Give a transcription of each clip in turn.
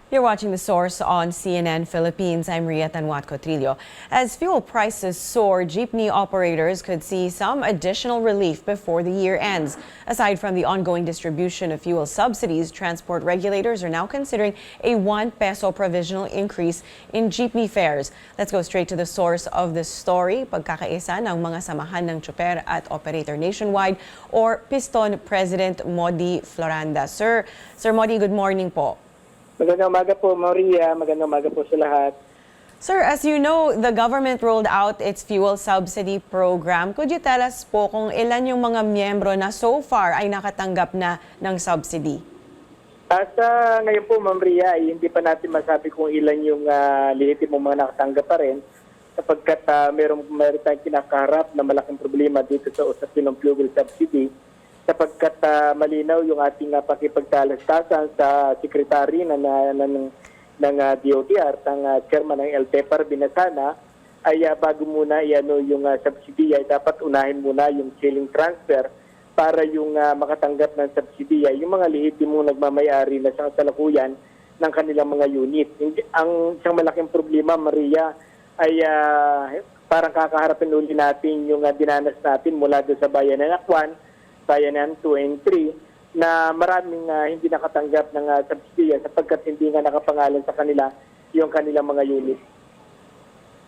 You're watching The Source on CNN Philippines. I'm Ria Tanwat Cotrillo. As fuel prices soar, jeepney operators could see some additional relief before the year ends. Aside from the ongoing distribution of fuel subsidies, transport regulators are now considering a 1 peso provisional increase in jeepney fares. Let's go straight to the source of the story. Pagkakaisa ng mga samahan ng tsoper at operator nationwide or Piston President Modi Floranda. Sir Modi, good morning po. Magandang umaga po, Maria. Magandang umaga po sa lahat. Sir, as you know, the government rolled out its fuel subsidy program. Could you tell us po kung ilan yung mga miyembro na so far ay nakatanggap na ng subsidy? Sa ngayon po, Maria, hindi pa natin masabi kung ilan yung lehitimong mga nakatanggap pa rin sapagkat meron tayong kinakaharap na malaking problema dito sa usapin ng fuel subsidy sapagkat malinaw yung ating pakipagtalastasan sa sekretary ng DOTR, ng chairman ng LTFR binasana, ay bago muna yung subsidy ay dapat unahin muna yung ceiling transfer para yung makatanggap ng subsidy ay yung mga lehitimong nagmamayari na sa kasalukuyan ng kanilang mga unit. Ang isang malaking problema, Maria, ay parang kakaharapin uli natin yung dinanas natin mula doon sa bayan ng Akwan, bayanan 2 and 3 na maraming hindi nakatanggap ng subsidiya sapagkat hindi nga nakapangalan sa kanila yung kanilang mga unit.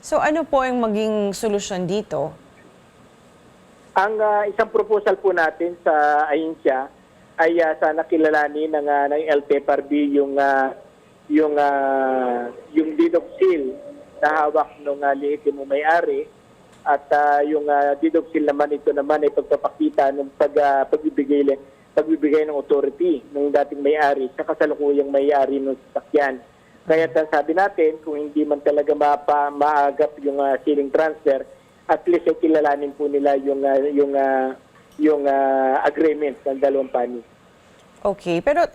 So ano po yung maging solusyon dito? Ang isang proposal po natin sa ahensya ay sana kilalanin ng LTFRB yung deductil na hawak ng lehitimo may-ari. At yung deductil naman, ito naman ay pagpapakita ng pagbibigay ng authority ng dating may-ari sa kasalukuyang may-ari ng sasakyan. Kaya sabi natin, kung hindi man talaga maagap yung ceiling transfer, at least ay kilalanin po nila yung agreement ng dalawang panig. Okay, pero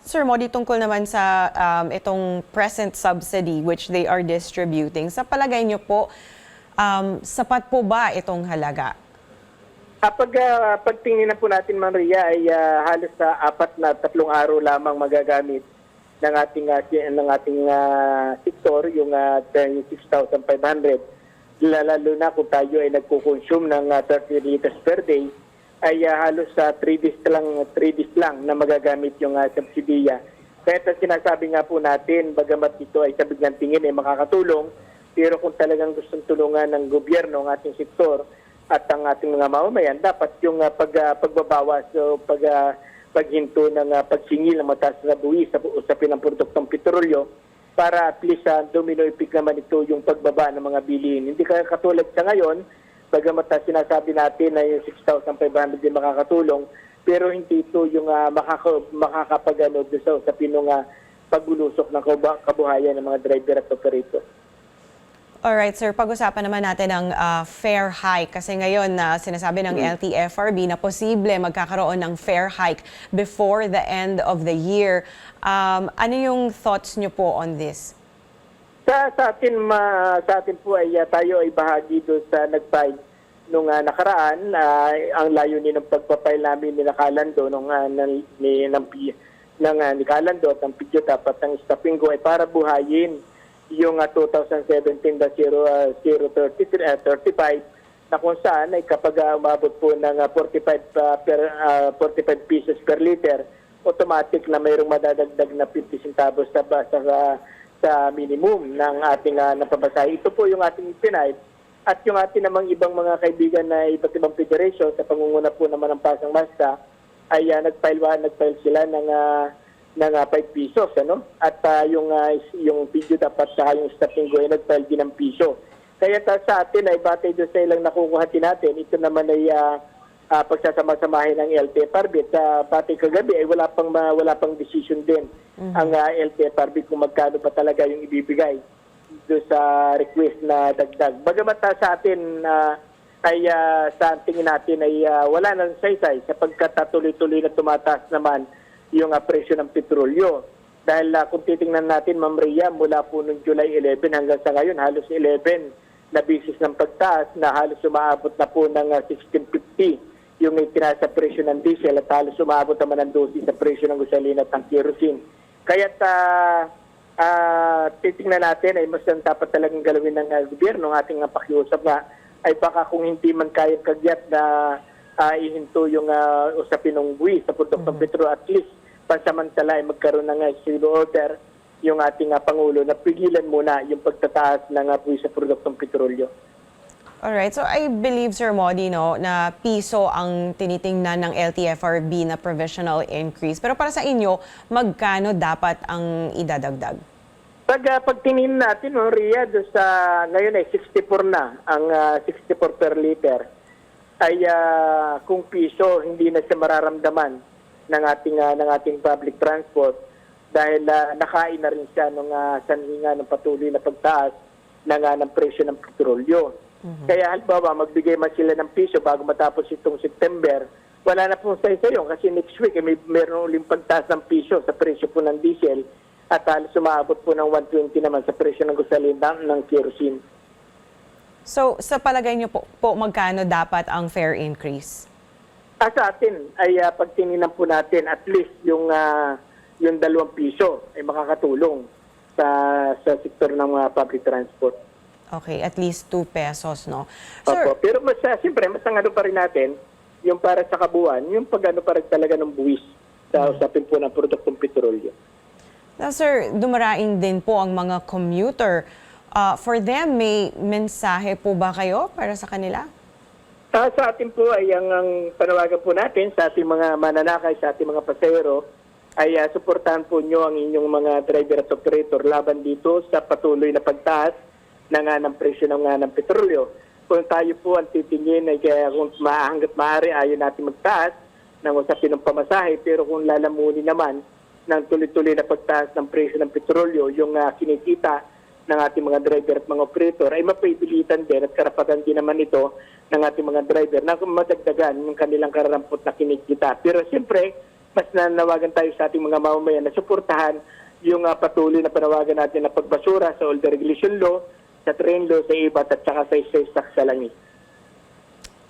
Sir Modi, tungkol naman sa itong present subsidy which they are distributing, sa palagay niyo po, sapat po ba itong halaga? Pagtingin na po natin, Maria, ay halos sa 4 na 3 araw lamang magagamit ng ating sektor, yung 6,500. Lalo na kung tayo ay nagko-consume ng 30 liters per day, ay halos sa 3 days lang na magagamit yung subsidiya. Kaya sinasabi nga po natin, bagamat ito ay sa biglang tingin ay makakatulong, pero kung talagang gustong tulungan ng gobyerno ang ating sektor at ang ating mga mamamayan, dapat yung pagbabawas o paghinto ng pagsingil ng mataas na buwis sa usapin ng produktong petrolyo para at least domino effect naman ito yung pagbaba ng mga bilihin. Hindi kaya katulad sa ngayon, bagamat sinasabi natin na yung 6,500 din makakatulong, pero hindi ito yung makakapagano doon sa usapin ng pagbulusok ng kabuhayan ng mga driver at operator. Alright, sir, pag-usapan naman natin ang fare hike kasi ngayon sinasabi ng LTFRB na posible magkakaroon ng fare hike before the end of the year. Ano yung thoughts nyo po on this? Sa atin po ay tayo ay bahagi doon sa nag-file nung nakaraan. Ang layunin ng pagpapile namin ni Calando ni Calando at ng PIDYO dapat ng Stapingo ay para buhayin yung 2017-035 na kung saan ay kapag umabot po ng 45 pesos per liter, automatic na mayroong madadagdag na 50 centavos sa minimum ng ating napabasahe. Ito po yung ating pinay at yung ating namang ibang mga kaibigan na iba't ibang federation sa pangunguna po naman ng Pasang Masta ay nag-file sila ng 5 pesos, ano? At yung video dapat sa yung Stapingo ay nag-file din ng piso. Kaya sa atin ay batay doon sa ilang nakukuha natin, ito naman ay pagsasama-samahin ng LTFRB. At batay kagabi ay wala pang decision din ang LTFRB kung magkano pa talaga yung ibibigay doon sa request na dagdag. Bagamat sa atin ay sa tingin natin ay wala nang saysay sapagkat tuloy-tuloy na tumataas naman yung presyo ng petrolyo. Dahil kung titingnan natin, Ma'am Rhea, mula po noong July 11 hanggang sa ngayon, halos 11 na bisis ng pagtaas na halos umaabot na po ng 16.50 yung itinasa presyo ng diesel at halos umaabot naman ng 12 sa presyo ng gasolina at ng kerosene. Kaya titingnan natin ay mas dapat talagang galawin ng gobyerno, ng ating pakiusap nga, ay baka kung hindi man kaya kagyat na ihinto yung usapin ng buwis sa produktong petro, at least pansamantala ay magkaroon ng executive order yung ating Pangulo na pigilan muna yung pagtataas ng buwis sa produktong petrolyo. Alright, so I believe, Sir Modi, no, na piso ang tinitingnan ng LTFRB na provisional increase. Pero para sa inyo, magkano dapat ang idadagdag? Pag tingin natin, no, Ria, ngayon ay 64 na, ang 64 per liter, ay kung piso, hindi na siya mararamdaman ng ating public transport dahil nakain na rin siya ng sanhinga ng patuloy na pagtaas ng presyo ng petrolyo. Kaya halimbawa, magbigay man sila ng piso bago matapos itong September, wala na pong sayo-sayo kasi next week mayroon uling pagtaas ng piso sa presyo po ng diesel at halos sumaabot po ng 120 naman sa presyo ng gasolina ng kerosene. So, sa palagay niyo po magkano dapat ang fare increase? Sa atin ay pag tinignan po natin at least yung 2 piso ay makakatulong sa sektor ng public transport. Okay, at least 2 pesos, no? Opo, pero siyempre, mas ang pa rin natin, yung para sa kabuuan, yung pag pa rin talaga ng buwis sa usapin po ng produktong petrolyo. Now, sir, dumaraing din po ang mga commuter. For them, may mensahe po ba kayo para sa kanila? Sa atin po ay ang panawagan po natin sa ating mga mananakay, sa ating mga pasahero, ay suportahan po nyo ang inyong mga driver at operator laban dito sa patuloy na pagtaas ng presyo ng petrolyo. Kung tayo po ang titingin ay kaya kung hanggat maaari ayaw natin magtaas ng usapin ng pamasahe, pero kung lalamunin naman ng tuloy-tuloy na pagtaas ng presyo ng petrolyo, yung kinikita ng ating mga driver at mga operator ay mapipilitan din at karapatan din naman ito ng ating mga driver na madagdagan yung kanilang kararampot na kinikita. Pero siyempre, mas nanawagan tayo sa ating mga mamamayan na suportahan yung patuloy na panawagan natin na pagbasura sa Old Regulation Law, sa train law, sa IBAT at saka sa tax sa langis.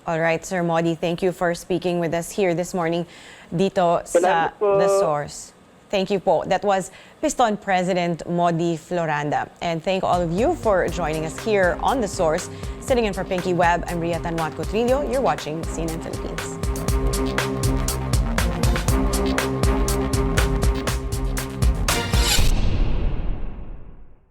All right, Sir Modi, thank you for speaking with us here this morning dito sa Salamat po. The Source. Thank you po. That was Piston President Modi Floranda. And thank all of you for joining us here on The Source. Sitting in for Pinky Webb, I'm Ria Tanwat Cotrillo. You're watching CNN Philippines.